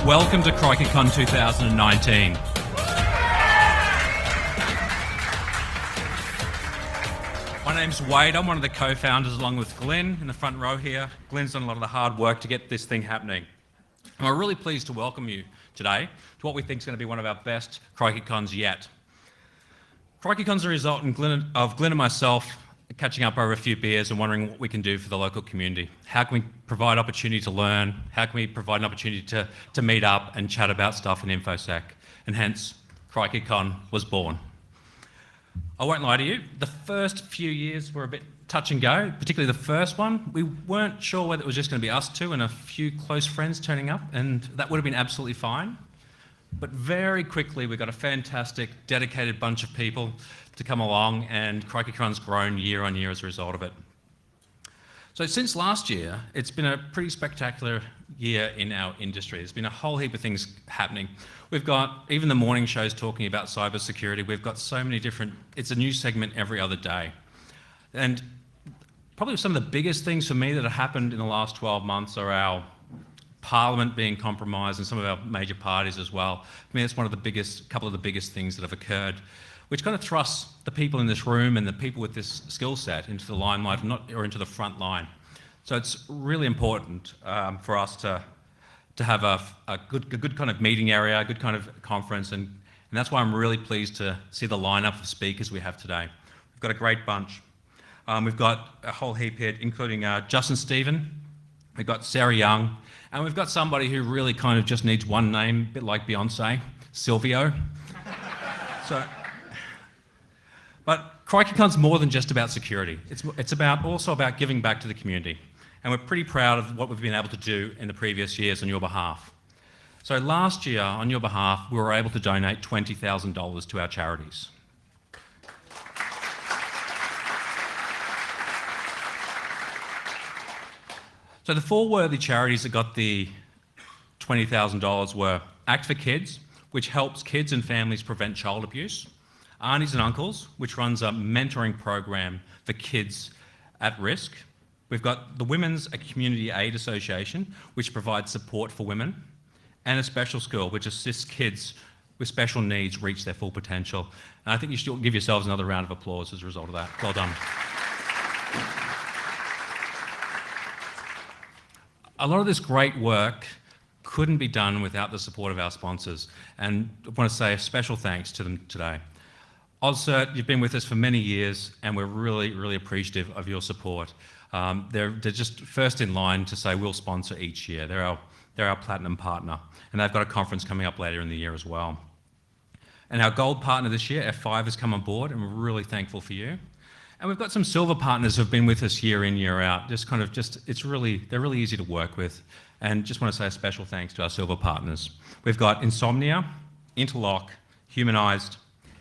Welcome to CrikeyCon 2019. My name's Wade. I'm one of the co-founders along with Glenn in the front row here. Glenn's done a lot of the hard work to get this thing happening. And we're really pleased to welcome you today to what we think is going to be one of our best CrikeyCons yet. CrikeyCon's a result of Glenn and myself catching up over a few beers and wondering what we can do for the local community. How can we provide opportunity to learn? How can we provide an opportunity to meet up and chat about stuff in InfoSec? And hence, CrikeyCon was born. I won't lie to you, the first few years were a bit touch and go, particularly the first one. We weren't sure whether it was just going to be us two and a few close friends turning up, and that would have been absolutely fine. But very quickly, we got a fantastic, dedicated bunch of people to come along, and CrikeyCon's grown year on year as a result of it. So since last year, it's been a pretty spectacular year in our industry. There's been a whole heap of things happening. We've got even the morning shows talking about cybersecurity. We've got so many different, it's a new segment every other day. And probably some of the biggest things for me that have happened in the last 12 months are our Parliament being compromised and some of our major parties as well. I mean, it's one of the biggest, couple of the biggest things that have occurred, which kind of thrusts the people in this room and the people with this skill set into the limelight, or into the front line. So it's really important for us to have a good kind of meeting area, a good kind of conference, and that's why I'm really pleased to see the lineup of speakers we have today. We've got a great bunch. We've got a whole heap here, including Justin Stephen, we've got Sarah Young, and we've got somebody who really kind of just needs one name, a bit like Beyonce, Silvio. But CrikeyCon's more than just about security. It's also about giving back to the community. And we're pretty proud of what we've been able to do in the previous years on your behalf. So last year, on your behalf, we were able to donate $20,000 to our charities. So the four worthy charities that got the $20,000 were Act for Kids, which helps kids and families prevent child abuse; Aunties and Uncles, which runs a mentoring program for kids at risk; we've got the Women's Community Aid Association, which provides support for women; and A Special School, which assists kids with special needs reach their full potential. And I think you should give yourselves another round of applause as a result of that. Well done. A lot of this great work couldn't be done without the support of our sponsors, and I want to say a special thanks to them today. OzCert, you've been with us for many years, and we're really, really appreciative of your support. They're just first in line to say we'll sponsor each year. They're our platinum partner, and they've got a conference coming up later in the year as well. And our gold partner this year, F5, has come on board, and we're really thankful for you. And we've got some silver partners who have been with us year in, year out. They're really easy to work with. And just want to say a special thanks to our silver partners. We've got Insomnia, Interlock, Humanized,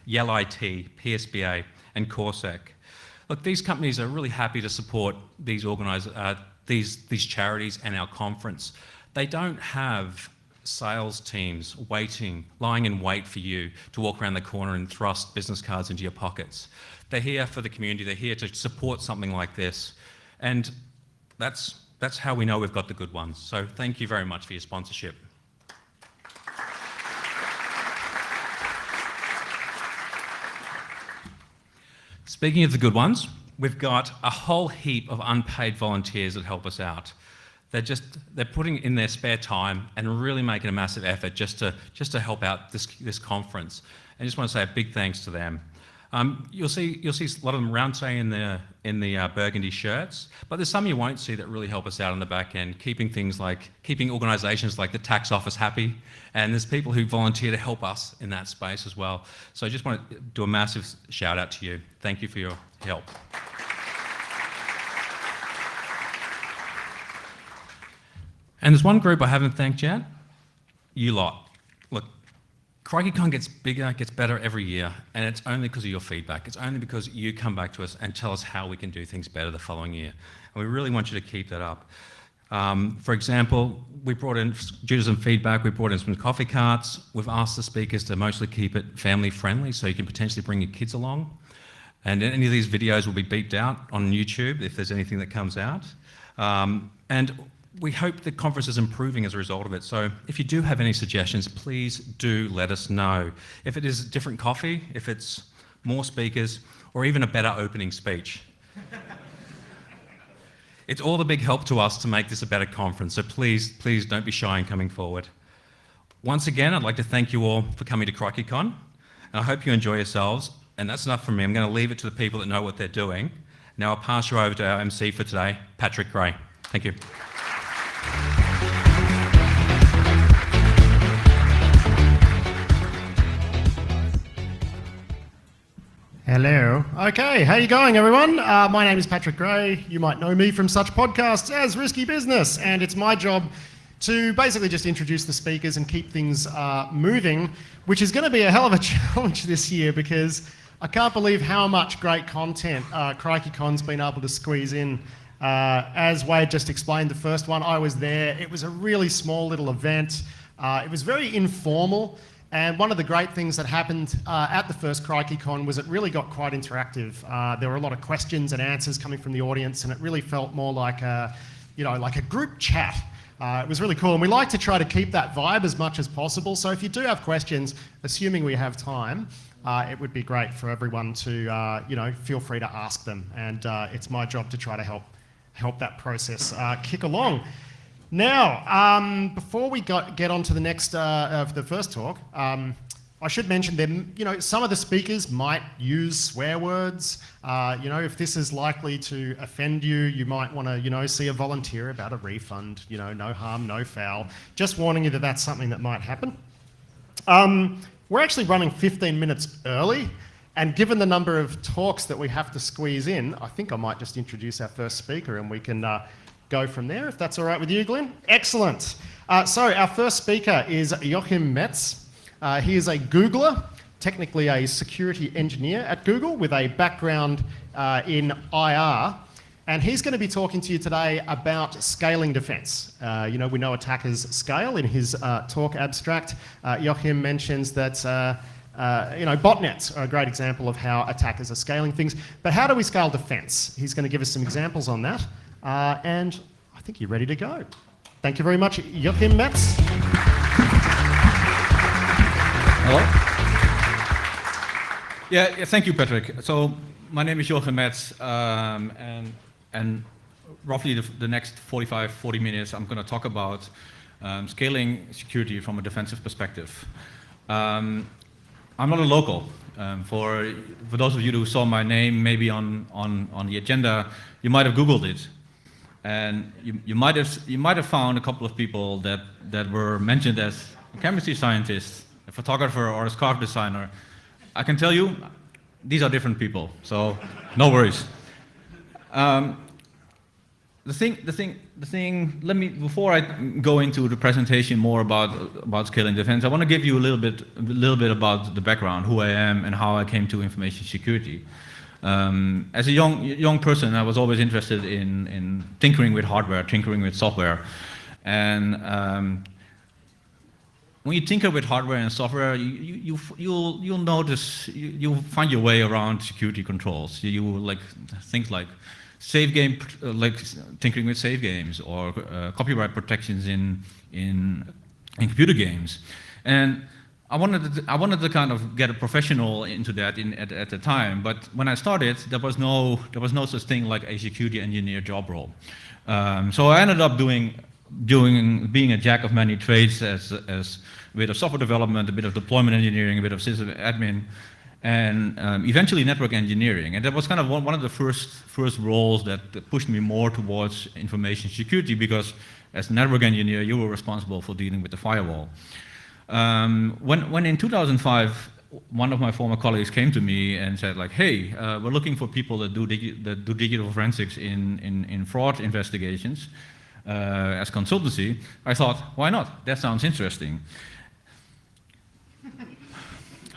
Yell IT, PSBA, and Corsec. Look, these companies are really happy to support these charities and our conference. They don't have sales teams lying in wait for you to walk around the corner and thrust business cards into your pockets. They're here for the community. They're here to support something like this. And that's how we know we've got the good ones. So thank you very much for your sponsorship. Speaking of the good ones, we've got a whole heap of unpaid volunteers that help us out. They're putting in their spare time and really making a massive effort just to help out this conference. And I just want to say a big thanks to them. You'll see a lot of them around today in the burgundy shirts, but there's some you won't see that really help us out on the back end, keeping organisations like the tax office happy, and there's people who volunteer to help us in that space as well. So I just want to do a massive shout out to you. Thank you for your help. And there's one group I haven't thanked yet, you lot. Look, CrikeyCon gets bigger, gets better every year, and it's only because of your feedback. It's only because you come back to us and tell us how we can do things better the following year. And we really want you to keep that up. For example, due to some feedback, we brought in some coffee carts. We've asked the speakers to mostly keep it family friendly, so you can potentially bring your kids along. And any of these videos will be beeped out on YouTube if there's anything that comes out. And we hope the conference is improving as a result of it. So if you do have any suggestions, please do let us know. If it is different coffee, if it's more speakers, or even a better opening speech. It's all the big help to us to make this a better conference, so please don't be shy in coming forward. Once again, I'd like to thank you all for coming to CrikeyCon, and I hope you enjoy yourselves, and that's enough from me. I'm going to leave it to the people that know what they're doing. Now I'll pass you over to our MC for today, Patrick Gray. Thank you. Hello. Okay, how you going, everyone? My name is Patrick Gray. You might know me from such podcasts as Risky Business, and it's my job to basically just introduce the speakers and keep things moving, which is going to be a hell of a challenge this year because I can't believe how much great content CrikeyCon's been able to squeeze in. As Wade just explained, the first one, I was there. It was a really small little event. It was very informal. And one of the great things that happened at the first CrikeyCon was it really got quite interactive. There were a lot of questions and answers coming from the audience, and it really felt more like a group chat. It was really cool, and we like to try to keep that vibe as much as possible. So if you do have questions, assuming we have time, it would be great for everyone to feel free to ask them. And it's my job to try to help that process kick along. Now, before we get on to the next of the first talk, I should mention that some of the speakers might use swear words. If this is likely to offend you, you might want to see a volunteer about a refund. No harm, no foul. Just warning you that that's something that might happen. We're actually running 15 minutes early, and given the number of talks that we have to squeeze in, I think I might just introduce our first speaker, and we can go from there, if that's all right with you, Glenn. Excellent. So our first speaker is Joachim Metz. He is a Googler, technically a security engineer at Google with a background in IR. And he's going to be talking to you today about scaling defense. We know attackers scale. In his talk abstract, Joachim mentions that botnets are a great example of how attackers are scaling things. But how do we scale defense? He's going to give us some examples on that. And I think you're ready to go. Thank you very much, Joachim Metz. Hello. Yeah, thank you, Patrick. So my name is Joachim Metz, and roughly the next 40 minutes, I'm going to talk about scaling security from a defensive perspective. I'm not a local. For those of you who saw my name maybe on the agenda, you might have Googled it. And you might have found a couple of people that were mentioned as a chemistry scientist, a photographer, or a scarf designer. I can tell you, these are different people, so no worries. Before I go into the presentation more about scaling defense, I want to give you a little bit about the background, who I am, and how I came to information security. As a young person, I was always interested in tinkering with hardware, tinkering with software, and when you tinker with hardware and software, you'll notice you'll find your way around security controls. You like things like save game, like tinkering with save games, or copyright protections in computer games, and I wanted to kind of get a professional into that at the time, but when I started, there was no such thing like a security engineer job role. So I ended up being a jack of many trades, as a bit of software development, a bit of deployment engineering, a bit of system admin, and eventually network engineering. And that was kind of one of the first roles that pushed me more towards information security, because as a network engineer, you were responsible for dealing with the firewall. When in 2005, one of my former colleagues came to me and said, like, hey, we're looking for people that do digital forensics in fraud investigations as consultancy, I thought, why not? That sounds interesting.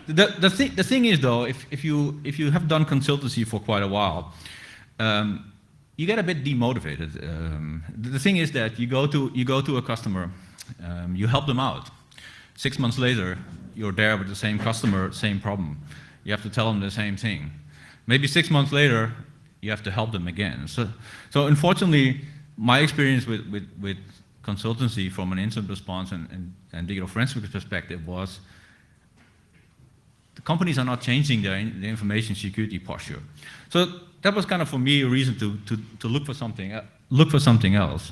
The thing is, though, if you have done consultancy for quite a while, you get a bit demotivated. The thing is that you go to a customer, you help them out. 6 months later, you're there with the same customer, same problem. You have to tell them the same thing. Maybe 6 months later, you have to help them again. So unfortunately, my experience with consultancy from an incident response and digital forensics perspective was the companies are not changing their information security posture. So that was kind of for me a reason to look for something else.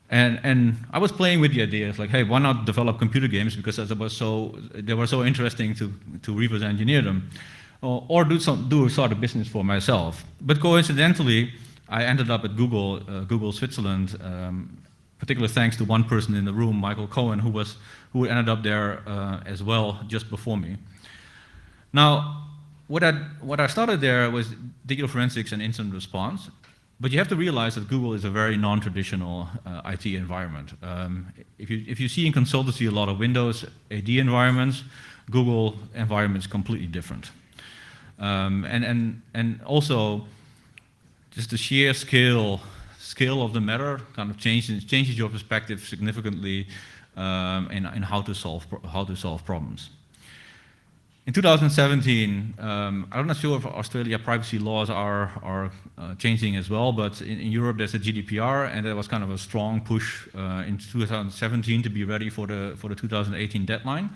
And I was playing with the idea of like, hey, why not develop computer games because they were so interesting to reverse engineer them, or do a sort of business for myself. But coincidentally, I ended up at Google Switzerland. Particularly thanks to one person in the room, Michael Cohen, who ended up there as well just before me. Now, what I started there was digital forensics and incident response. But you have to realize that Google is a very non-traditional IT environment. If you see in consultancy a lot of Windows AD environments, Google environment is completely different. And also, just the sheer scale of the matter kind of changes your perspective significantly in how to solve problems. In 2017, I'm not sure if Australia privacy laws are changing as well, but in Europe there's a GDPR, and there was kind of a strong push in 2017 to be ready for the 2018 deadline.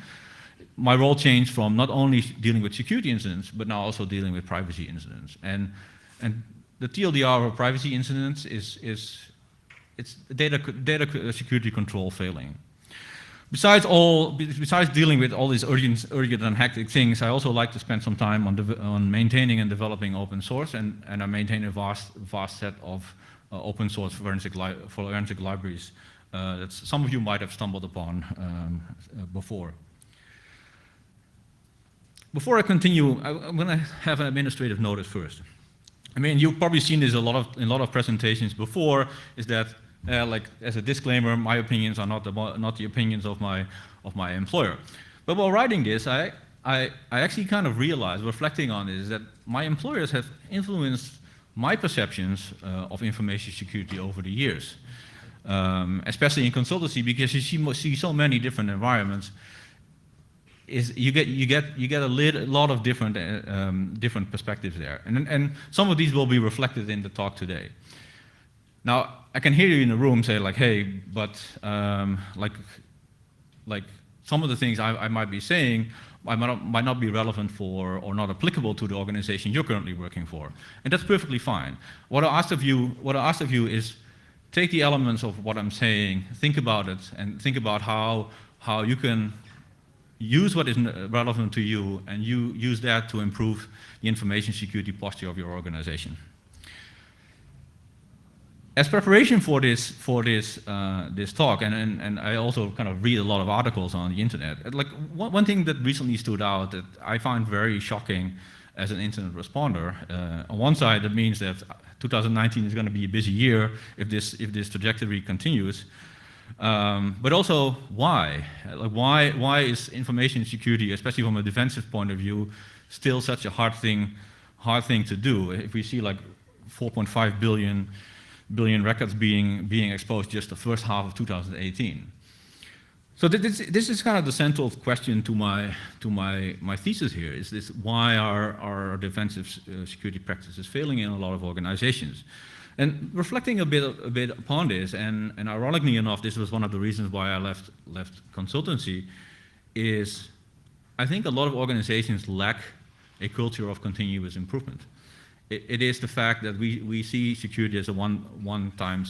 My role changed from not only dealing with security incidents, but now also dealing with privacy incidents. And the TLDR of privacy incidents is data security control failing. Besides dealing with all these urgent and hectic things, I also like to spend some time on maintaining and developing open source, and I maintain a vast set of open source forensic libraries that some of you might have stumbled upon before. Before I continue, I'm going to have an administrative notice first. I mean, you've probably seen this in a lot of presentations before. Is that like as a disclaimer, my opinions are not the opinions of my employer. But while writing this, I actually kind of realized, reflecting on this, that my employers have influenced my perceptions of information security over the years, especially in consultancy, because you see so many different environments. You get a lot of different perspectives there, and some of these will be reflected in the talk today. Now, I can hear you in the room say like, hey, but like some of the things I might be saying might not be relevant for or not applicable to the organization you're currently working for, and that's perfectly fine. What I asked of you is take the elements of what I'm saying, think about it, and think about how you can use what is relevant to you, and you use that to improve the information security posture of your organization. As preparation for this talk, and I also kind of read a lot of articles on the internet. Like one thing that recently stood out that I find very shocking as an incident responder. On one side, that means that 2019 is going to be a busy year if this trajectory continues. But also, why? Like why is information security, especially from a defensive point of view, still such a hard thing to do? If we see like 4.5 billion records being exposed just the first half of 2018. So this is kind of the central question to my thesis here. Is this why are defensive security practices failing in a lot of organizations? And reflecting a bit upon this, and ironically enough, this was one of the reasons why I left consultancy, is I think a lot of organizations lack a culture of continuous improvement. It is the fact that we see security as a one-time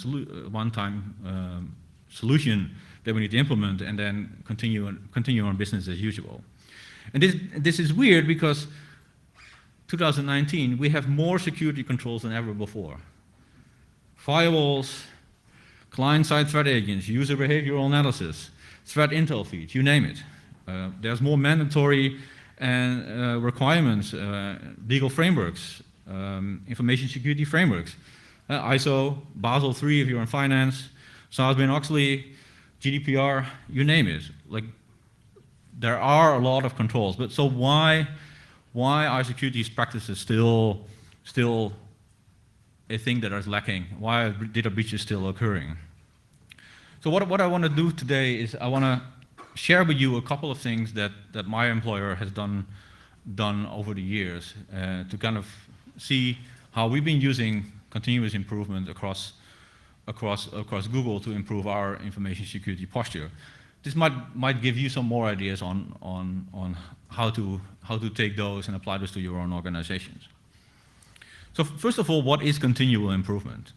solution that we need to implement, and then continue on business as usual. And this is weird because 2019 we have more security controls than ever before. Firewalls, client-side threat agents, user behavioral analysis, threat intel feeds, you name it. There's more mandatory and requirements, legal frameworks, information security frameworks, ISO, Basel III if you're in finance, Sarbanes-Oxley, GDPR, you name it. Like, there are a lot of controls, but so why are security practices still a thing that is lacking? Why are data breaches still occurring? So what I want to do today is I want to share with you a couple of things that my employer has done over the years to kind of see how we've been using continuous improvement across across Google to improve our information security posture. This might give you some more ideas on how to take those and apply those to your own organizations. So first of all, what is continual improvement?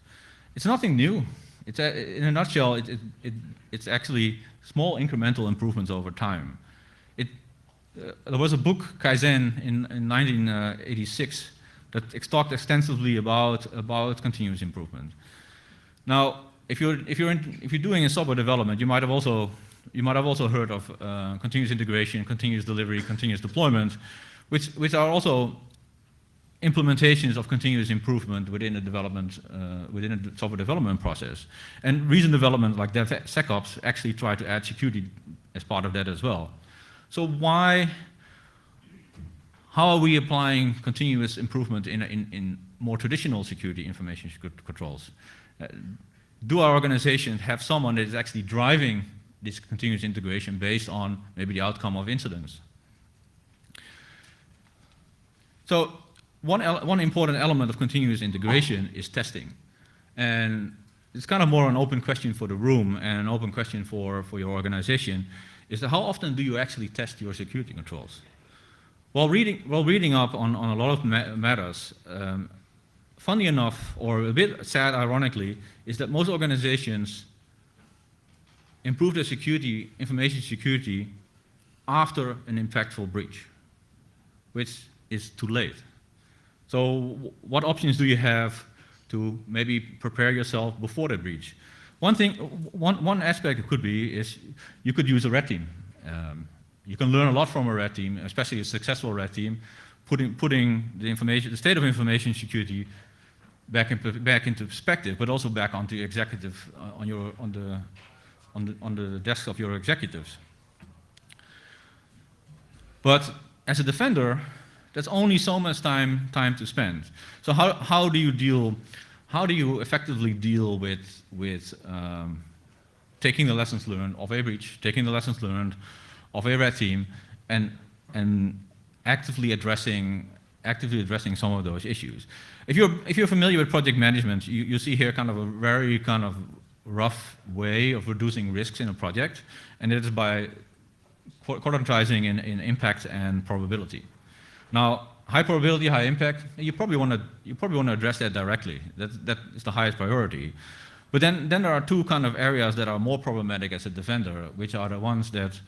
It's nothing new. In a nutshell, it's actually small incremental improvements over time. There was a book, Kaizen, in 1986 that talked extensively about continuous improvement. Now, if you're doing a software development, you might have also heard of continuous integration, continuous delivery, continuous deployment, which are also implementations of continuous improvement within a software development process. And recent development like DevSecOps actually try to add security as part of that as well. So how are we applying continuous improvement in more traditional security information controls? Do our organizations have someone that is actually driving this continuous integration based on maybe the outcome of incidents? So one important element of continuous integration is testing. And it's kind of more an open question for the room and an open question for your organization, is that how often do you actually test your security controls? While reading up on a lot of matters, funny enough, or a bit sad ironically, is that most organizations improve their information security after an impactful breach, which is too late. So what options do you have to maybe prepare yourself before the breach? One aspect it could be is you could use a red team. You can learn a lot from a red team, especially a successful red team, putting the state of information security back into perspective, but also back onto the executive on the desk of your executives. But as a defender, there's only so much time to spend. So how do you effectively deal with taking the lessons learned of a breach, taking the lessons learned of a red team, and actively addressing some of those issues? If you're familiar with project management, you see here kind of a very kind of rough way of reducing risks in a project, and it is by quantizing in impact and probability. Now, high probability, high impact, you probably want to address that directly. That is the highest priority. But then there are two kind of areas that are more problematic as a defender, which are the ones that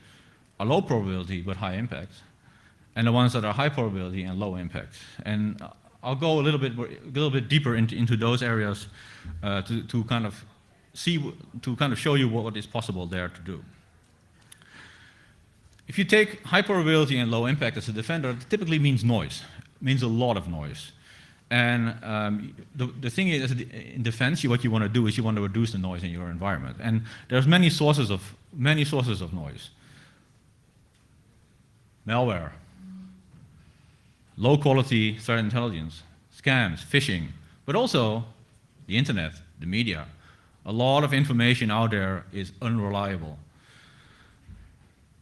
are low probability but high impact, and the ones that are high probability and low impact. And I'll go a little bit deeper into those areas to kind of show you what is possible there to do. If you take high probability and low impact as a defender, it typically means noise. It means a lot of noise. And the thing is, in defense, what you want to do is you want to reduce the noise in your environment. And there's many sources of noise. Malware, low quality threat intelligence, scams, phishing, but also the internet, the media. A lot of information out there is unreliable.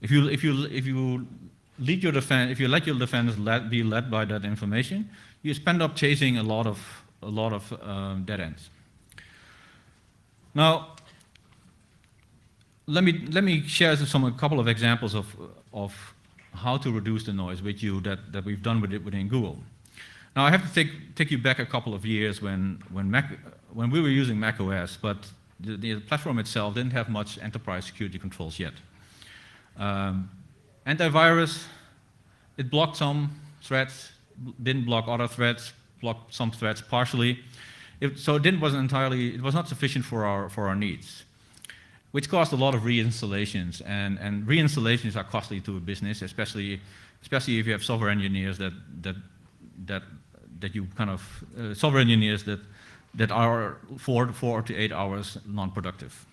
If you let your defense be led by that information, you end up chasing a lot of dead ends. Now, let me share a couple of examples of how to reduce the noise with you that we've done within Google. Now, I have to take you back a couple of years when we were using Mac OS, but the platform itself didn't have much enterprise security controls yet. Antivirus, it blocked some threats, didn't block other threats, blocked some threats partially. So it was not sufficient for our needs, which caused a lot of reinstallations, and reinstallations are costly to a business, especially if you have software engineers that are 4 to 8 hours non-productive.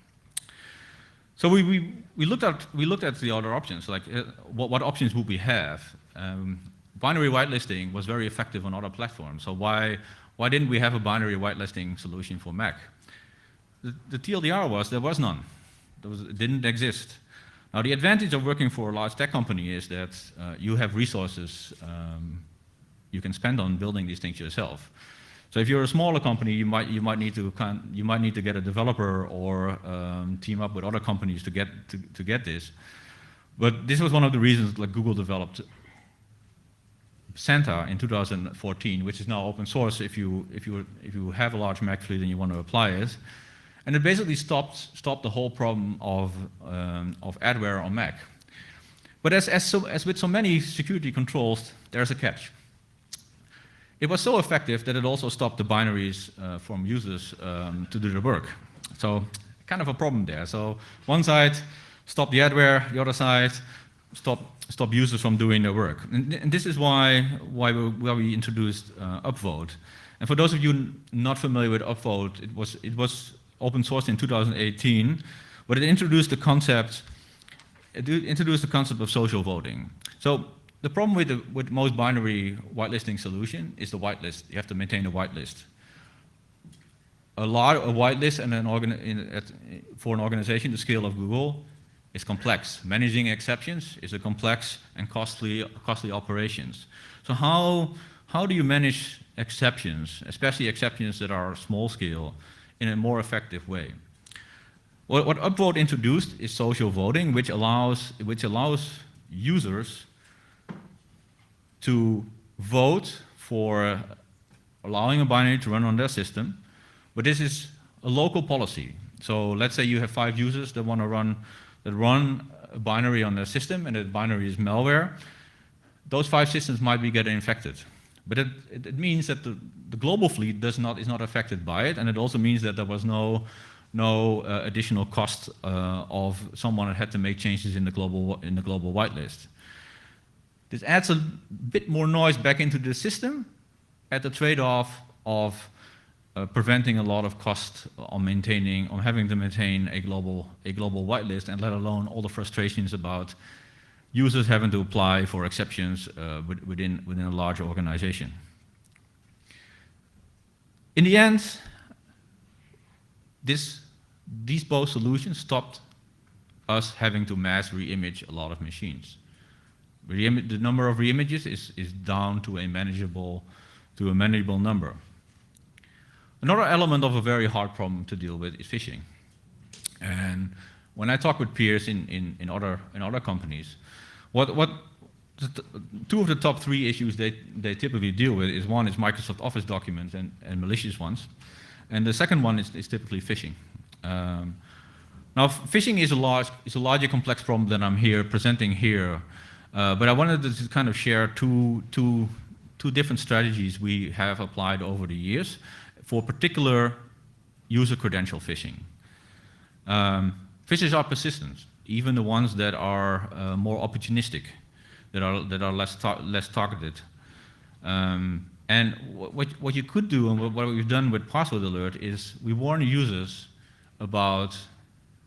So we looked at the other options, like what options would we have? Binary whitelisting was very effective on other platforms, so why didn't we have a binary whitelisting solution for Mac? The TLDR was there was none. It didn't exist. Now the advantage of working for a large tech company is that you have resources you can spend on building these things yourself. So if you're a smaller company, you might need to get a developer or team up with other companies to get this. But this was one of the reasons like Google developed Santa in 2014, which is now open source if you have a large Mac fleet and you want to apply it. And it basically stopped the whole problem of adware on Mac. But as with so many security controls, there's a catch. It was so effective that it also stopped the binaries from users to do the work. So kind of a problem there. So one side stop the adware, the other side stop users from doing their work. And this is why we introduced upvote. And for those of you not familiar with upvote, it was open sourced in 2018, but it introduced the concept of social voting. So the problem with most binary whitelisting solution is the whitelist. You have to maintain a whitelist. A whitelist for an organization the scale of Google is complex. Managing exceptions is a complex and costly operations. So how do you manage exceptions, especially exceptions that are small scale, in a more effective way? What upvote introduced is social voting, which allows users to vote for allowing a binary to run on their system, but this is a local policy. So let's say you have 5 users that run a binary on their system, and that binary is malware. Those 5 systems might be getting infected, but it means that the global fleet is not affected by it, and it also means that there was no additional cost of someone that had to make changes in the global whitelist. This adds a bit more noise back into the system at the trade-off of preventing a lot of cost on having to maintain a global whitelist, and let alone all the frustrations about users having to apply for exceptions within a large organization. In the end, these both solutions stopped us having to mass re-image a lot of machines. The number of re-images is down to a manageable number. Another element of a very hard problem to deal with is phishing. And when I talk with peers in other companies, two of the top 3 issues they typically deal with is, one is Microsoft Office documents and malicious ones, and the second one is typically phishing. Now, phishing is a larger complex problem than I'm presenting here, but I wanted to kind of share two different strategies we have applied over the years for particular user credential phishing. Phishers are persistent, even the ones that are more opportunistic, that are less targeted. And what you could do, and what we've done with Password Alert, is we warn users about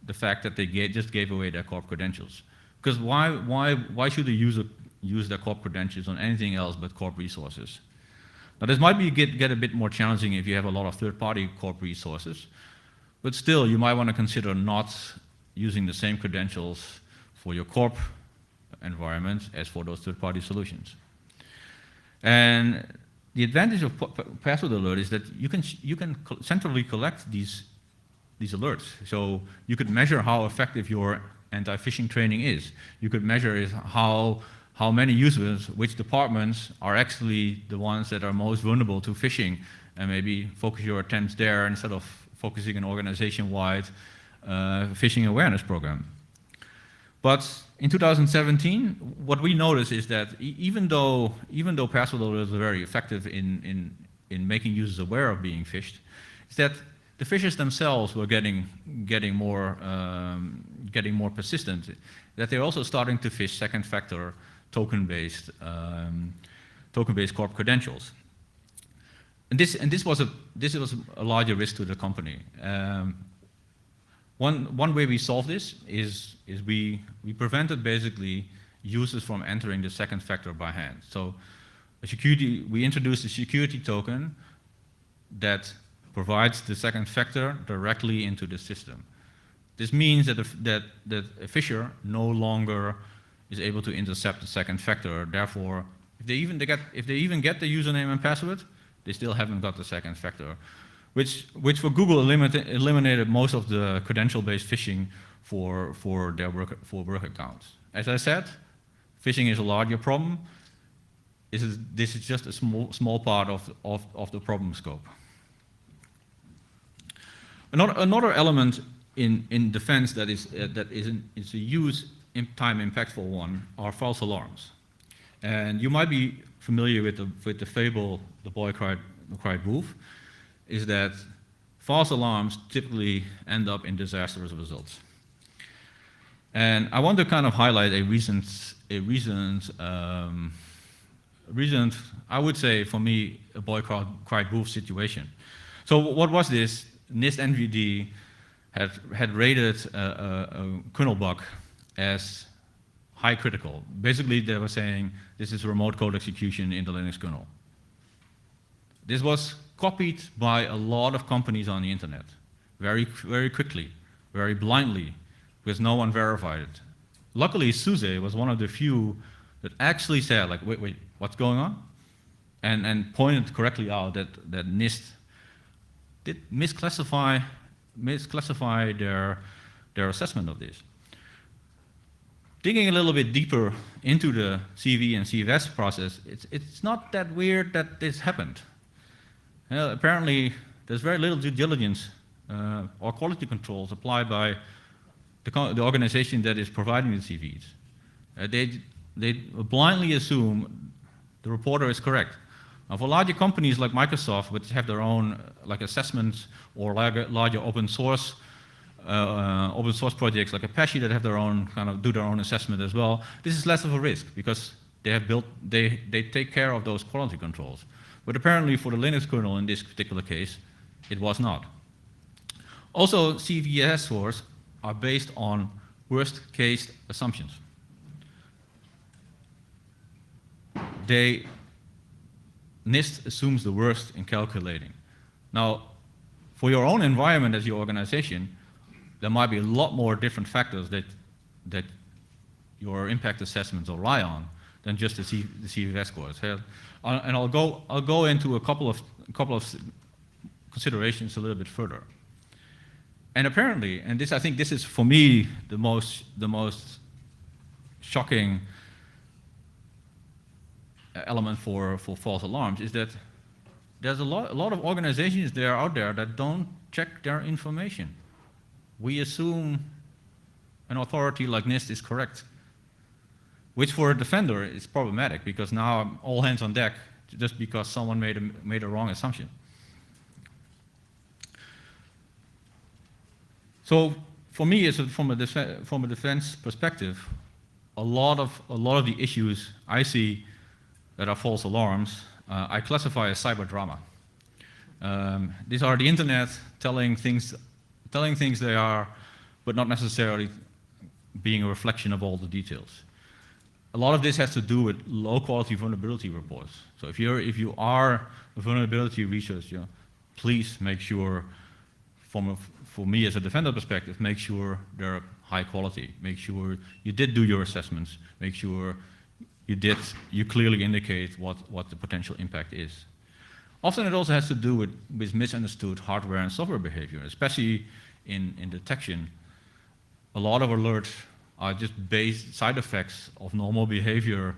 the fact that they just gave away their corp credentials. Because why should a user use their corp credentials on anything else but corp resources? Now, this might get a bit more challenging if you have a lot of third-party corp resources, but still, you might want to consider not using the same credentials for your corp environment as for those third-party solutions. And the advantage of Password Alert is that you can centrally collect these alerts. So you could measure how effective your anti-phishing training is. You could measure how many users, which departments are actually the ones that are most vulnerable to phishing, and maybe focus your attempts there instead of focusing an organization-wide phishing awareness program. But in 2017, what we noticed is that even though Password Alert is very effective in making users aware of being phished, is that the phishers themselves were getting more persistent. That they're also starting to phish second-factor token-based corp credentials. And this was a larger risk to the company. One way we solved this is we prevented basically users from entering the second factor by hand. So we introduced a security token that provides the second factor directly into the system. This means that a phisher no longer is able to intercept the second factor. Therefore, if they even get the username and password, They still haven't got the second factor, which for Google eliminated most of the credential-based phishing for their work accounts. As I said, phishing is a larger problem. This is just a small part of the problem scope. Another element in defense that is a huge time impactful one are false alarms. And you might be familiar with the fable, The Boy Cried Wolf, is that false alarms typically end up in disastrous results. And I want to kind of highlight a recent, I would say for me, a Boy Cried Wolf situation. So what was this? NIST NVD had rated a kernel bug as high critical. Basically, they were saying this is remote code execution in the Linux kernel. This was copied by a lot of companies on the internet, very, very quickly, very blindly, because no one verified it. Luckily, SUSE was one of the few that actually said, like, wait, what's going on? And pointed correctly out that NIST did misclassify their assessment of this. Digging a little bit deeper into the CV and CVS process, it's not that weird that this happened. Apparently, there's very little due diligence or quality controls applied by the organization that is providing the CVs. They blindly assume the reporter is correct. Now, for larger companies like Microsoft, which have their own like assessments, or larger open source projects like Apache that have their own do their own assessment as well, this is less of a risk because they take care of those quality controls. But apparently for the Linux kernel in this particular case, it was not. Also, CVS scores are based on worst case assumptions. NIST assumes the worst in calculating. Now, for your own environment as your organization, there might be a lot more different factors that your impact assessments rely on than just the CVS scores. And I'll go into a couple of considerations a little bit further. And apparently, and I think this is for me the most shocking element for false alarms, is that there's a lot of organizations that are out there that don't check their information. We assume an authority like NIST is correct, which for a defender is problematic because now I'm all hands on deck just because someone made a wrong assumption. So for me, from a defense perspective, a lot of the issues I see that are false alarms, I classify as cyber drama. These are the internet telling things they are, but not necessarily being a reflection of all the details. A lot of this has to do with low quality vulnerability reports. So if you are a vulnerability researcher, please make sure, for me as a defender perspective, make sure they're high quality. Make sure you did do your assessments. Make sure you clearly indicate what the potential impact is. Often it also has to do with misunderstood hardware and software behavior, especially in detection. A lot of alerts are just based side effects of normal behavior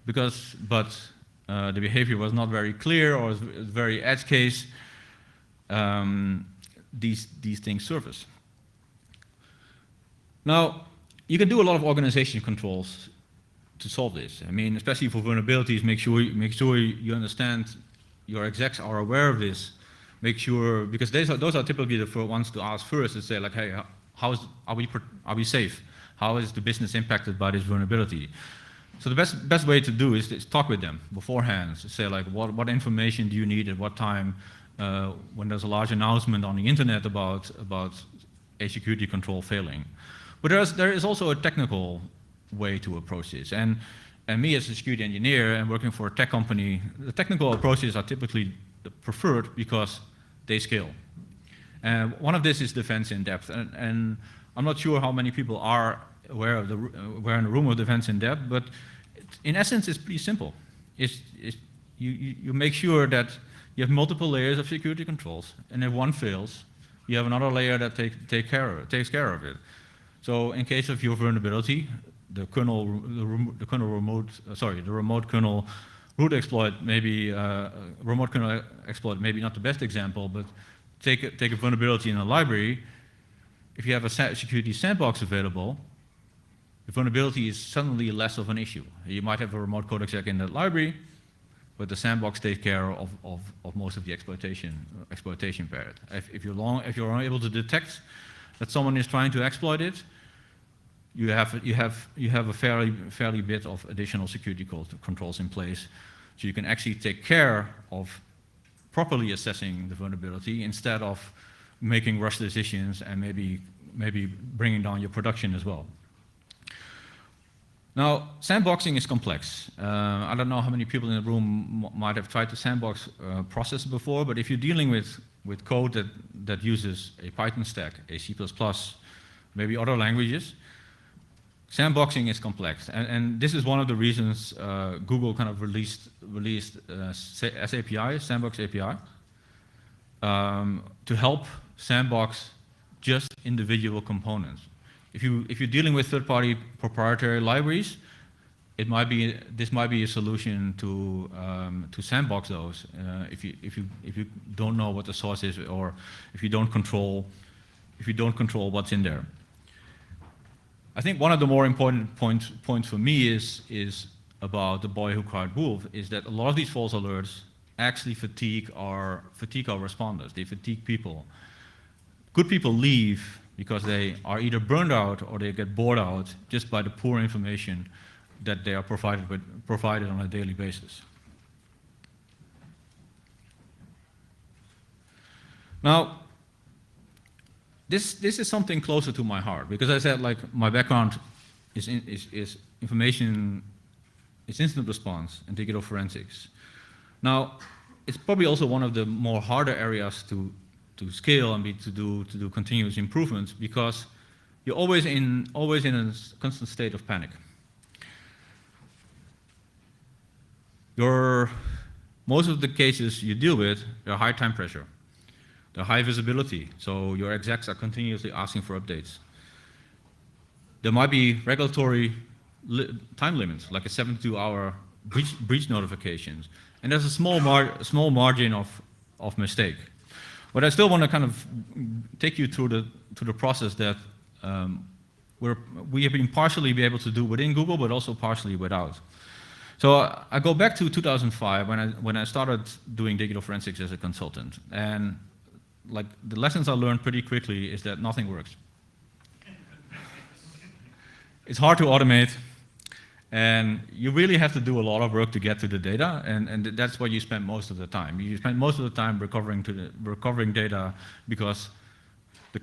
but the behavior was not very clear or was very edge case. These things surface. Now, you can do a lot of organization controls to solve this. I mean, especially for vulnerabilities, make sure you understand your execs are aware of this. Make sure, because those are typically the ones to ask first to say like, hey, are we safe? How is the business impacted by this vulnerability? So the best way to do is to talk with them beforehand. To say like, what information do you need at what time? When there's a large announcement on the internet about a security control failing. But there is also a technical way to approach this. And me as a security engineer and working for a tech company, the technical approaches are typically preferred because they scale. And one of this is defense in depth. And I'm not sure how many people are aware in the room of defense in depth, but in essence, it's pretty simple. You make sure that you have multiple layers of security controls, and if one fails, you have another layer that takes care of it. So in case of your vulnerability, the remote kernel root exploit maybe remote kernel exploit maybe not the best example, but take a vulnerability in a library. If you have a security sandbox available, the vulnerability is suddenly less of an issue. You might have a remote code exec in that library, but the sandbox takes care of most of the exploitation period. If you're unable to detect that someone is trying to exploit it, you have a fairly bit of additional security controls in place, so you can actually take care of properly assessing the vulnerability instead of making rush decisions and maybe bringing down your production as well. Now, sandboxing is complex. I don't know how many people in the room might have tried to sandbox process before, but if you're dealing with code that uses a Python stack, a C++, maybe other languages, sandboxing is complex. And this is one of the reasons Google kind of released SAPI, Sandbox API, to help sandbox just individual components. If you're dealing with third-party proprietary libraries, this might be a solution to sandbox those if you don't know what the source is, or if you don't control what's in there. I think one of the more important points for me is about the boy who cried wolf, is that a lot of these false alerts actually fatigue our responders. They fatigue people. Good people leave because they are either burned out or they get bored out just by the poor information that they are provided on a daily basis. Now, this is something closer to my heart, because I said, like, my background is information, is incident response and digital forensics. Now, it's probably also one of the more harder areas to scale and to do continuous improvements, because you're always in a constant state of panic. Most of the cases you deal with, they're high time pressure. They're high visibility, so your execs are continuously asking for updates. There might be regulatory time limits, like a 72-hour breach notifications, and there's a small margin of mistake. But I still want to kind of take you through the process that we have been partially able to do within Google, but also partially without. So I go back to 2005 when I started doing digital forensics as a consultant, and like the lessons I learned pretty quickly is that nothing works. It's hard to automate, and you really have to do a lot of work to get to the data, and that's what you spend most of the time. You spend most of the time recovering data because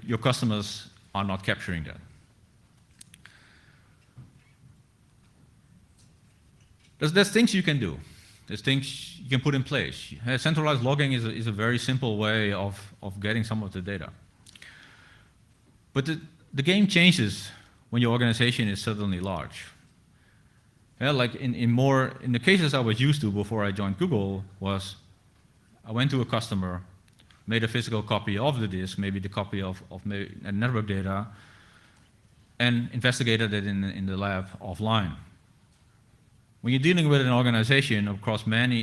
your customers are not capturing that. There's things you can do. There's things you can put in place. Centralized logging is a very simple way of getting some of the data. But the game changes when your organization is suddenly large. Yeah, like in the cases I was used to before I joined Google, was I went to a customer, made a physical copy of the disk, maybe the copy of network data, and investigated it in the lab offline. When you're dealing with an organization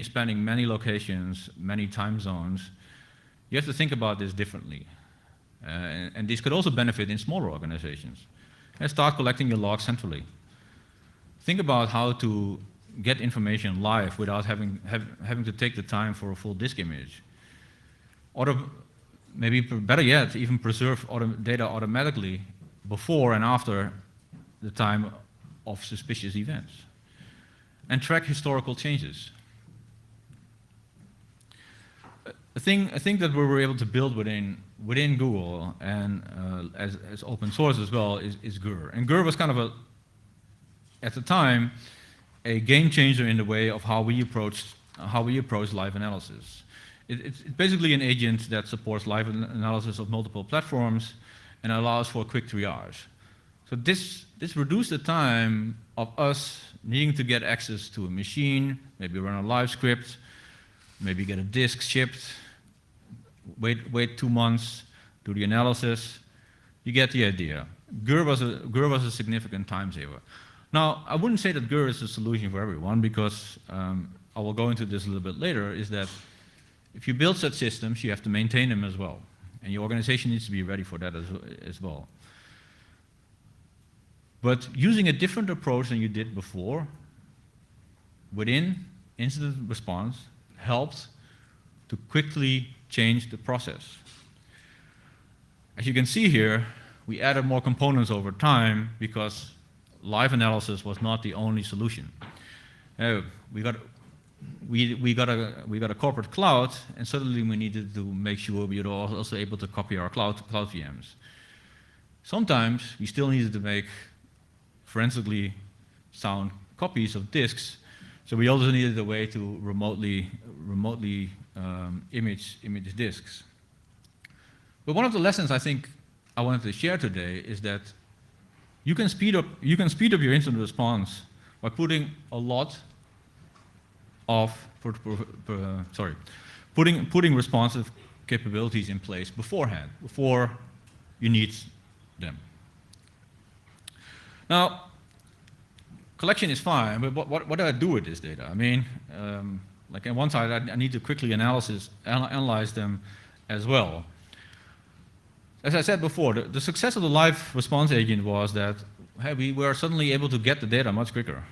spanning many locations, many time zones, you have to think about this differently. And this could also benefit in smaller organizations. And start collecting your logs centrally. Think about how to get information live without having to take the time for a full disk image. Or maybe better yet, even preserve data automatically before and after the time of suspicious events. And track historical changes. A thing that we were able to build within Google and as open source as well is GUR. And GUR was kind of at the time, a game changer in the way of how we approach live analysis. It's basically an agent that supports live analysis of multiple platforms and allows for quick triage. So this reduced the time of us needing to get access to a machine, maybe run a live script, maybe get a disk shipped, wait 2 months, do the analysis. You get the idea. GUR was a significant time saver. Now, I wouldn't say that GUR is a solution for everyone, because I will go into this a little bit later, is that if you build such systems, you have to maintain them as well. And your organization needs to be ready for that as well. But using a different approach than you did before, within incident response, helped to quickly change the process. As you can see here, we added more components over time because live analysis was not the only solution. We got a corporate cloud, and suddenly we needed to make sure we were also able to copy our cloud VMs. Sometimes we still needed to make forensically sound copies of disks, so we also needed a way to remotely image disks. But one of the lessons I think I wanted to share today is that you can speed up your incident response by putting a lot of putting responsive capabilities in place beforehand, before you need them. Now, collection is fine, but what do I do with this data? I mean, like on one side, I need to quickly analyze them as well. As I said before, the success of the live response agent was that we were suddenly able to get the data much quicker.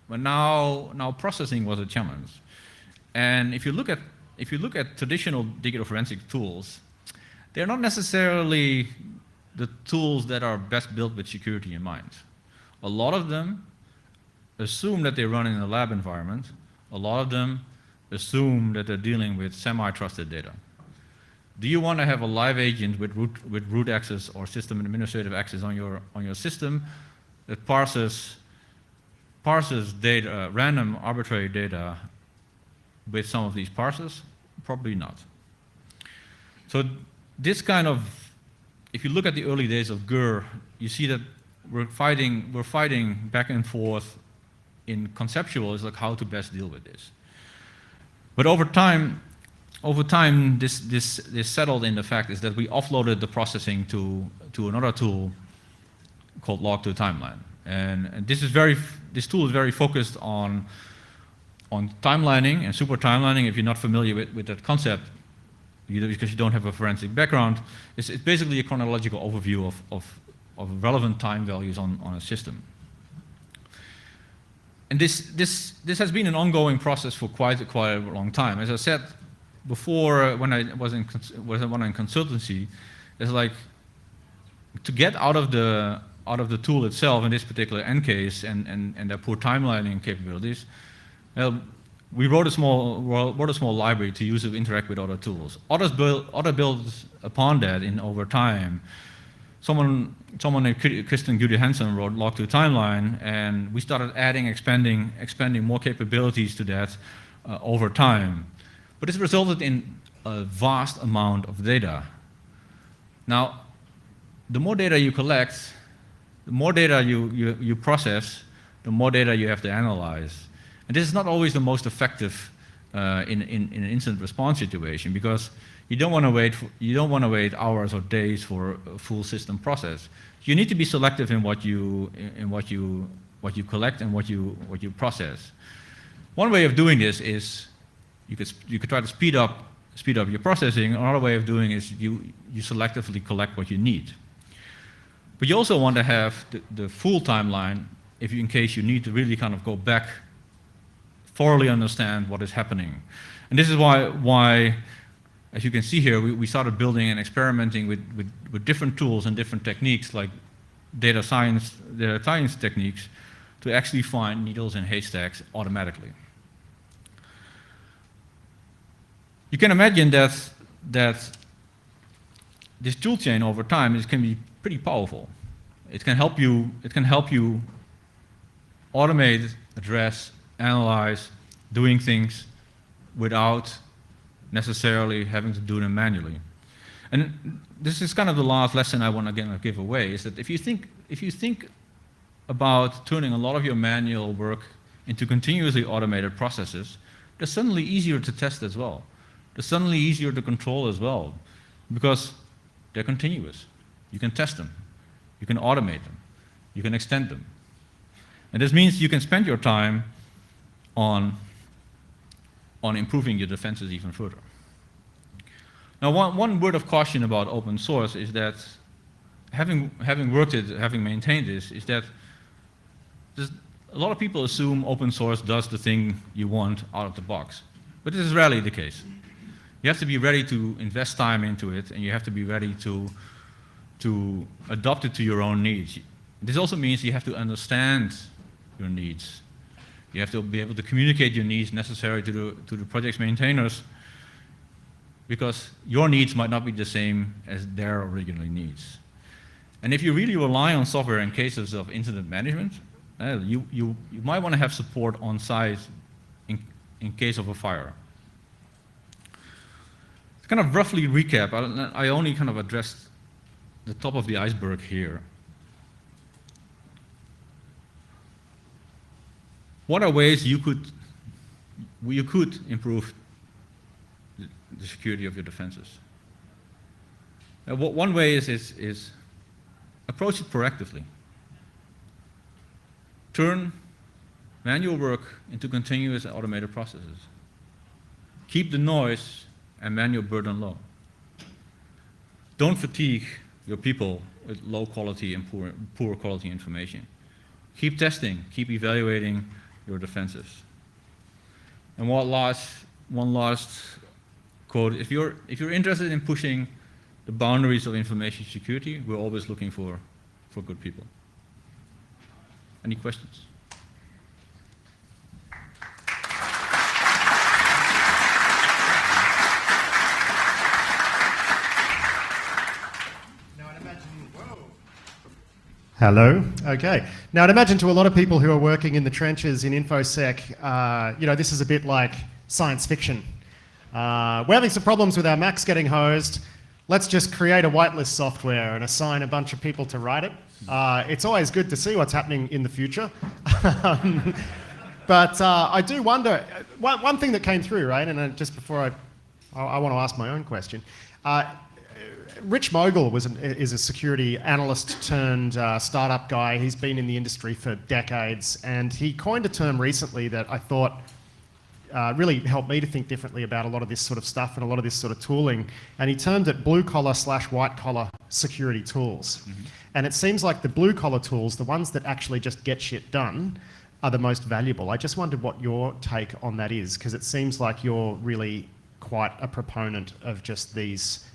But now processing was a challenge. And if you look at traditional digital forensic tools, they're not necessarily the tools that are best built with security in mind. A lot of them assume that they run in a lab environment. A lot of them assume that they're dealing with semi-trusted data. Do you want to have a live agent with root access or system administrative access on your system that parses data, random arbitrary data with some of these parsers? Probably not. So this kind of, if you look at the early days of GUR, you see that we're fighting back and forth in conceptual, is like how to best deal with this. But over time, this settled in the fact is that we offloaded the processing to another tool called log2timeline, and this tool is very focused on timelining and super timelining. If you're not familiar with that concept, either because you don't have a forensic background, it's basically a chronological overview of relevant time values on a system. And this has been an ongoing process for quite a long time. As I said before, when I was in consultancy, it's like to get out of the tool itself in this particular end case and their poor timelining capabilities. We wrote a small library to use to interact with other tools. Others built upon that over time. Someone named Kristen Gude Hansen wrote log2timeline, and we started expanding more capabilities to that over time. But this resulted in a vast amount of data. Now, the more data you collect, the more data you process, the more data you have to analyze. And this is not always the most effective in an incident response situation, because you don't want to wait hours or days for a full system process. You need to be selective in what you collect and what you process. One way of doing this is you could try to speed up your processing. Another way of doing is you selectively collect what you need. But you also want to have the full timeline in case you need to really kind of go back, thoroughly understand what is happening. And this is why as you can see here, we started building and experimenting with different tools and different techniques, like data science techniques, to actually find needles in haystacks automatically. You can imagine that this tool chain over time can be pretty powerful. It can help you automate, address, analyze, doing things without necessarily having to do them manually. And this is kind of the last lesson I want to give away, is that if you think about turning a lot of your manual work into continuously automated processes, they're suddenly easier to test as well. They're suddenly easier to control as well, because they're continuous. You can test them, you can automate them, you can extend them. And this means you can spend your time on improving your defenses even further. Now, one word of caution about open source is that, having worked it, having maintained this, is that a lot of people assume open source does the thing you want out of the box. But this is rarely the case. You have to be ready to invest time into it, and you have to be ready to adopt it to your own needs. This also means you have to understand your needs. You have to be able to communicate your needs necessary to the project's maintainers, because your needs might not be the same as their original needs. And if you really rely on software in cases of incident management, you might want to have support on site in case of a fire. To kind of roughly recap, I only kind of addressed the top of the iceberg here. What are ways you could improve the security of your defenses? One way is approach it proactively. Turn manual work into continuous and automated processes. Keep the noise and manual burden low. Don't fatigue your people with low quality and poor quality information. Keep testing, keep evaluating your defenses. And one last quote: if you're interested in pushing the boundaries of information security, we're always looking for good people. Any questions? Hello. Okay. Now, I'd imagine to a lot of people who are working in the trenches in InfoSec, this is a bit like science fiction. We're having some problems with our Macs getting hosed. Let's just create a whitelist software and assign a bunch of people to write it. It's always good to see what's happening in the future. But I do wonder, one thing that came through, right, and just before I want to ask my own question. Rich Mogul is a security analyst turned startup guy. He's been in the industry for decades, and he coined a term recently that I thought really helped me to think differently about a lot of this sort of stuff and a lot of this sort of tooling. And he termed it blue-collar/white-collar security tools. Mm-hmm. And it seems like the blue-collar tools, the ones that actually just get shit done, are the most valuable. I just wondered what your take on that is, because it seems like you're really quite a proponent of just these,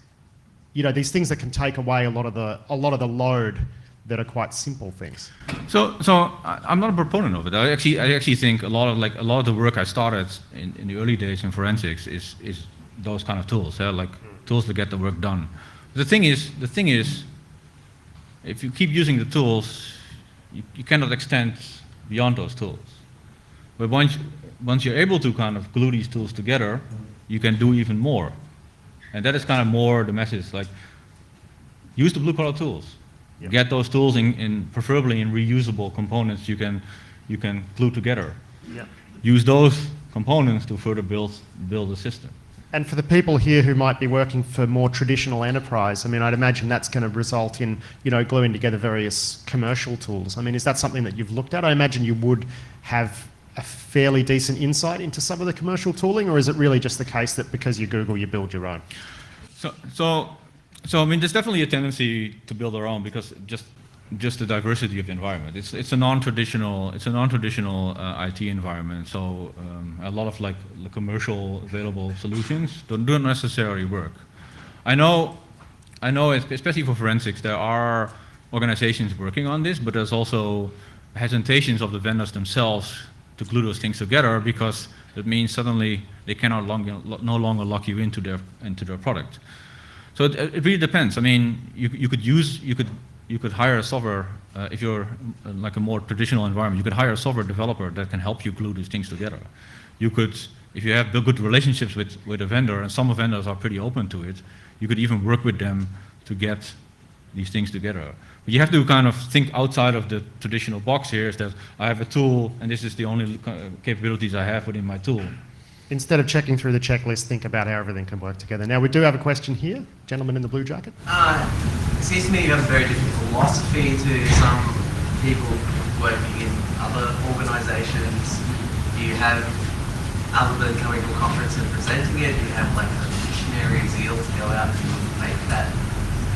these things that can take away a lot of the load that are quite simple things. So I'm not a proponent of it. I actually think a lot of the work I started in the early days in forensics is those kind of tools, like tools to get the work done. The thing is, if you keep using the tools, you cannot extend beyond those tools. But once you're able to kind of glue these tools together, you can do even more. And that is kind of more the message, like, use the blue-collar tools. Yep. Get those tools preferably in reusable components you can glue together. Yep. Use those components to further build the system. And for the people here who might be working for more traditional enterprise, I mean, I'd imagine that's going to result in, gluing together various commercial tools. I mean, is that something that you've looked at? I imagine you would have a fairly decent insight into some of the commercial tooling, or is it really just the case that because you Google, you build your own? So I mean, there's definitely a tendency to build our own because just the diversity of the environment. It's a non-traditional IT environment. So a lot of like the commercial available solutions don't necessarily work. I know, especially for forensics, there are organizations working on this, but there's also hesitations of the vendors themselves to glue those things together, because it means suddenly they cannot no longer lock you into their product. So it really depends. I mean, you could hire a software if you're like a more traditional environment. You could hire a software developer that can help you glue these things together. You could, if you have good relationships with a vendor, and some vendors are pretty open to it, you could even work with them to get these things together. But you have to kind of think outside of the traditional box here, is that I have a tool and this is the only capabilities I have within my tool. instead of checking through the checklist, think about how everything can work together. Now, we do have a question here. Gentleman in the blue jacket. It seems to me you have a very different philosophy to some people working in other organisations. You have, other than coming to a conference and presenting it, you have like a missionary zeal to go out and make that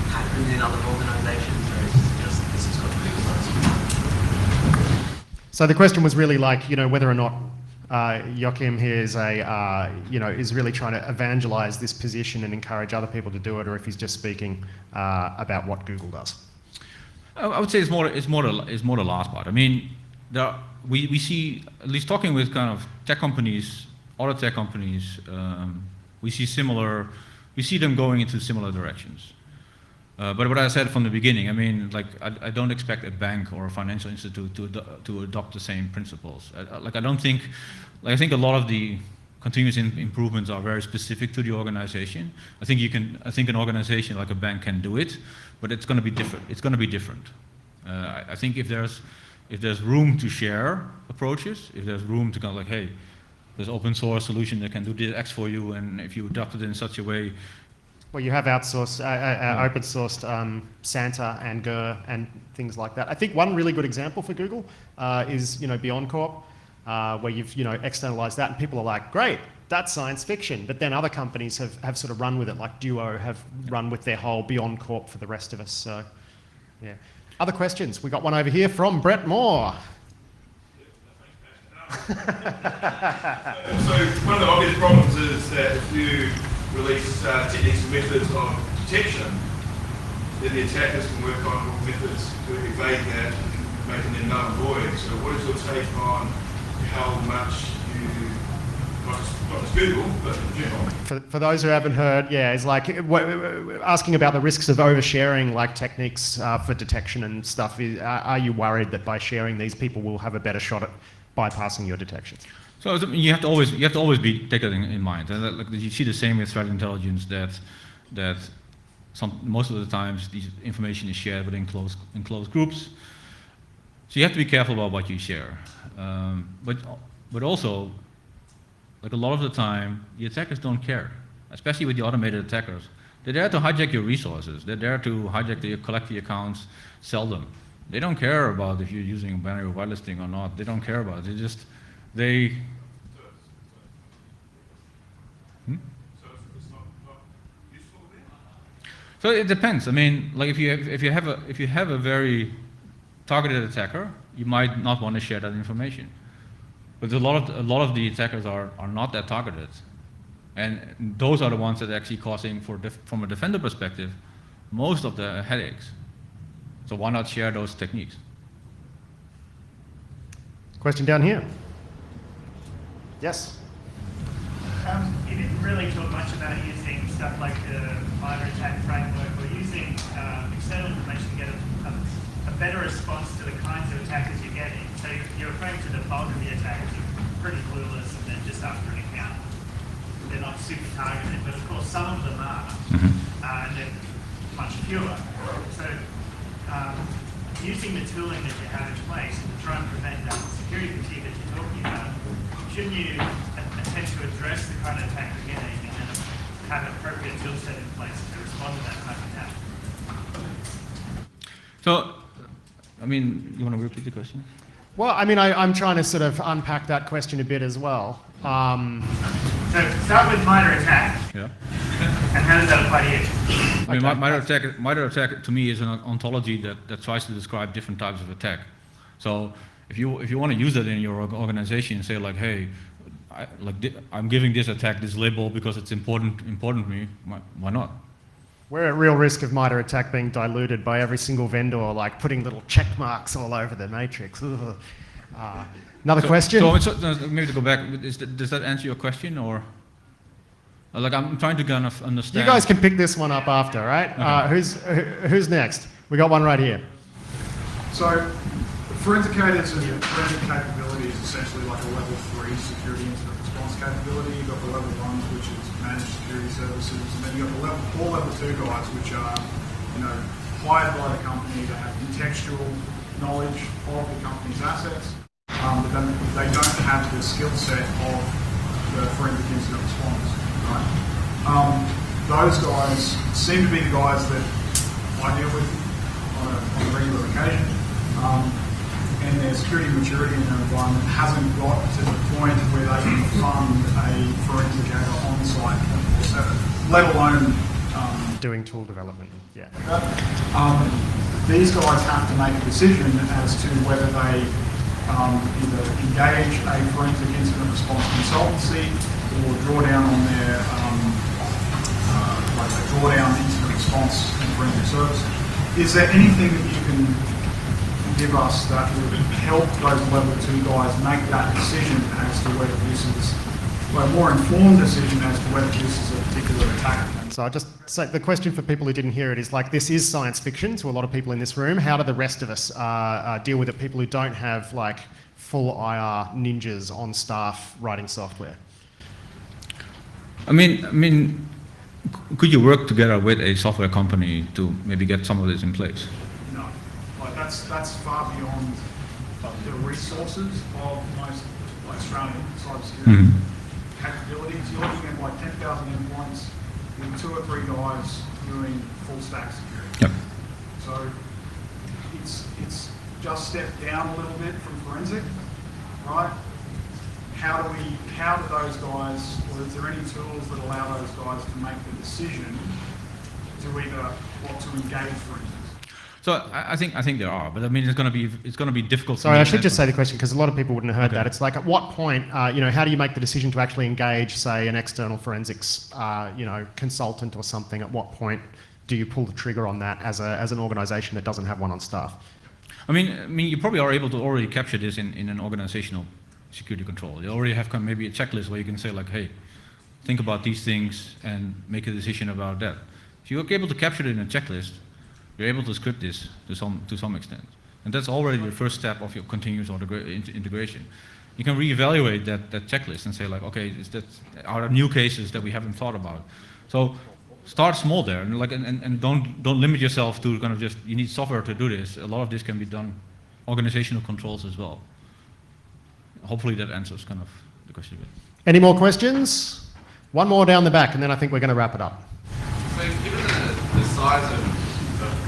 happen in other organisations, or is it just this is what Google does? So the question was really like, whether or not Joachim here is is really trying to evangelize this position and encourage other people to do it, or if he's just speaking about what Google does. I would say it's more the last part. I mean, we see, at least talking with kind of tech companies, other tech companies, we see them going into similar directions. But what I said from the beginning, I mean, like, I don't expect a bank or a financial institute to adopt the same principles. I think a lot of the continuous improvements are very specific to the organization. I think an organization like a bank can do it, but it's going to be different. It's going to be different. I think if there's room to share approaches, if there's room to go like, hey, there's open source solution that can do this X for you, and if you adopt it in such a way. Well, you have outsourced, open sourced Santa and Gur and things like that. I think one really good example for Google is BeyondCorp, where you've externalized that, and people are like, great, that's science fiction. But then other companies have sort of run with it, like Duo have run with their whole BeyondCorp for the rest of us. So, yeah. Other questions? We got one over here from Brett Moore. So one of the obvious problems is that if you release techniques and methods of detection, then the attackers can work on methods to evade that, making them null and void. So what is your take on how much you, not just Google, but in general? For those who haven't heard, it's like asking about the risks of oversharing like techniques for detection and stuff. Are you worried that by sharing these, people will have a better shot at bypassing your detections? So you have to always take that in mind. And like you see the same with threat intelligence that most of the times these information is shared within closed groups. So you have to be careful about what you share. But also, like a lot of the time, the attackers don't care, especially with the automated attackers. They're there to hijack your resources. They're there to collect the accounts, sell them. They don't care about if you're using binary whitelisting or not. They don't care about it. They So it depends. I mean, like if you have a very targeted attacker, you might not want to share that information. But a lot of the attackers are not that targeted, and those are the ones that are actually causing, from a defender perspective, most of the headaches. So why not share those techniques? Question down here. Yes. You didn't really talk much about using stuff like the MITRE ATT framework or using external information to get a better response to the kinds of attackers you're getting. So you're referring to the bulk of the attackers are pretty clueless and they're just after an account. They're not super targeted, but of course some of them are, and they're much fewer. So using the tooling that you have in place to try and prevent that security fatigue that you're talking about, shouldn't you attempt to address the kind of attack you're getting and then have an appropriate tool set in place to respond to that type of attack? So, I mean, you want to repeat the question? Well, I mean, I'm trying to sort of unpack that question a bit as well. So start with MITRE ATT. Yeah. And how does that apply to you? I mean, MITRE ATT to me is an ontology that tries to describe different types of attack. So if you want to use that in your organization and say like, hey, I'm giving this attack this label because it's important to me, why not? We're at real risk of MITRE ATT being diluted by every single vendor, like putting little check marks all over the matrix. Another question? So maybe to go back, does that answer your question, or? Like I'm trying to kind of understand. You guys can pick this one up after, right? Okay. Who's next? We got one right here. So, forensic capability is essentially like a level 3 security incident response capability. You've got the level 1s, which is managed security services, and then you've got the level 2 guys, which are, hired by the company to have contextual knowledge of the company's assets, but then they don't have the skill set of the forensic incident responders, right? Those guys seem to be the guys that I deal with on a regular occasion, and their security maturity in their environment hasn't got to the point where they can fund a forensic hacker on site 24/7, let alone Doing tool development, yeah. These guys have to make a decision as to whether they either engage a forensic incident response consultancy or draw down on their incident response and forensic service. Is there anything that you can give us that would help those level 2 guys make that decision as to whether this is a more informed decision as to whether this is a particular attack? So I just say the question for people who didn't hear it is like, this is science fiction to a lot of people in this room. How do the rest of us deal with it? People who don't have like full IR ninjas on staff writing software. I mean, could you work together with a software company to maybe get some of this in place? No, like that's far beyond the resources of most Australian cybersecurity capabilities. You're looking at like 10,000 endpoints with 2 or 3 guys doing full stack security. Yep. So it's just stepped down a little bit from forensic, right? How do those guys, or is there any tools that allow those guys to make the decision to either what to engage, for instance? So I think there are, but I mean it's going to be difficult. Sorry, I should just say the question because a lot of people wouldn't have heard that. It's like, at what point, how do you make the decision to actually engage, say, an external forensics, consultant or something? At what point do you pull the trigger on that as an organisation that doesn't have one on staff? I mean, you probably are able to already capture this in an organizational security control. You already have kind of maybe a checklist where you can say like, hey, think about these things and make a decision about that. If you're able to capture it in a checklist, you're able to script this to some extent. And that's already the first step of your continuous integration. You can reevaluate that checklist and say like, okay, are there new cases that we haven't thought about? So start small there, and don't limit yourself to kind of just, you need software to do this. A lot of this can be done organizational controls as well. Hopefully that answers kind of the question a bit. Any more questions? One more down the back, and then I think we're going to wrap it up. So given the size of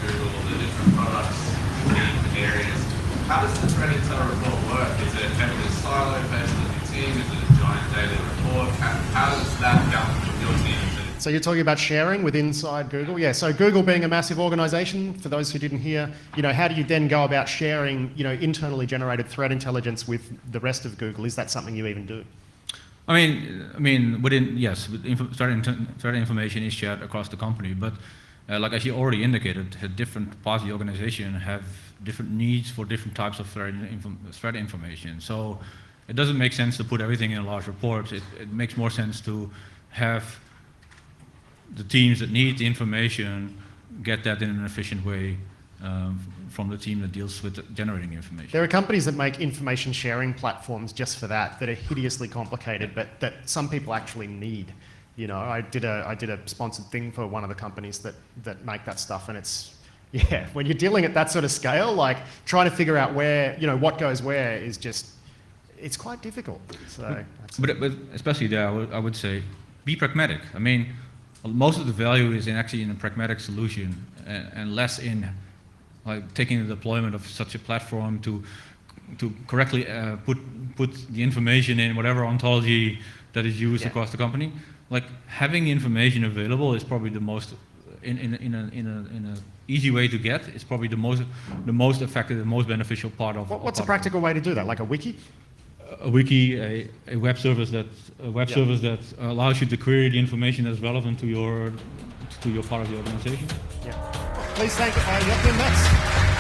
Google, the different products, the areas, how does the threat intel report work? Is it heavily silo-based as a team? Is it a giant daily report? How does that come from your team? So you're talking about sharing with inside Google? Yeah, so Google being a massive organisation, for those who didn't hear, how do you then go about sharing, internally generated threat intelligence with the rest of Google? Is that something you even do? I mean, threat information is shared across the company, but like as you already indicated, different parts of the organization have different needs for different types of threat information. So it doesn't make sense to put everything in a large report. It makes more sense to have the teams that need the information get that in an efficient way from the team that deals with generating information. There are companies that make information sharing platforms just for that are hideously complicated, but that some people actually need. I did a sponsored thing for one of the companies that make that stuff, and it's, yeah, when you're dealing at that sort of scale, like trying to figure out where, what goes where is just, it's quite difficult. So, but especially there, I would say, be pragmatic. I mean, most of the value is actually in a pragmatic solution and less in like taking the deployment of such a platform to correctly put the information in whatever ontology that is used across the company. Like having information available is probably the most in a easy way to get. It's probably the most effective, the most beneficial part of. What's a practical way to do that? Like a wiki? A wiki, a web service that allows you to query the information that's relevant to your part of the organization. Yeah. Please thank Joachim.